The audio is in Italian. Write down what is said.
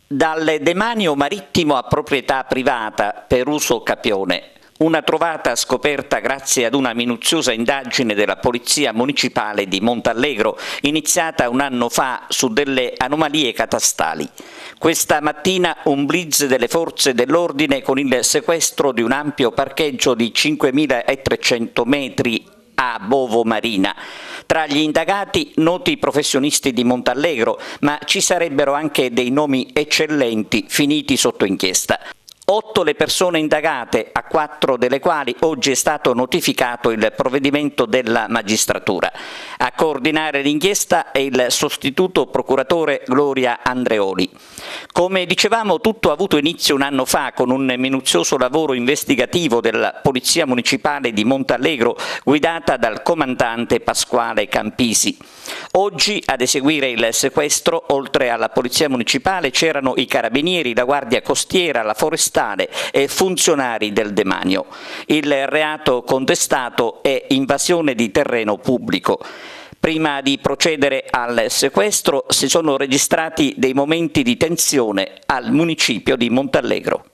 Dal demanio marittimo a proprietà privata per uso capione. Una trovata scoperta grazie ad una minuziosa indagine della Polizia Municipale di Montallegro, iniziata un anno fa su delle anomalie catastali. Questa mattina un blitz delle forze dell'ordine con il sequestro di un ampio parcheggio di 5.300 metri a Bovo Marina. Tra gli indagati noti professionisti di Montallegro, ma ci sarebbero anche dei nomi eccellenti finiti sotto inchiesta. 8 le persone indagate, a 4 delle quali oggi è stato notificato il provvedimento della magistratura. A coordinare l'inchiesta è il sostituto procuratore Gloria Andreoli. Come dicevamo, tutto ha avuto inizio un anno fa con un minuzioso lavoro investigativo della Polizia Municipale di Montallegro guidata dal comandante Pasquale Campisi. Oggi ad eseguire il sequestro, oltre alla Polizia Municipale, c'erano i Carabinieri, la Guardia Costiera, la Forestale e funzionari del demanio. Il reato contestato è invasione di terreno pubblico. Prima di procedere al sequestro si sono registrati dei momenti di tensione al municipio di Montallegro.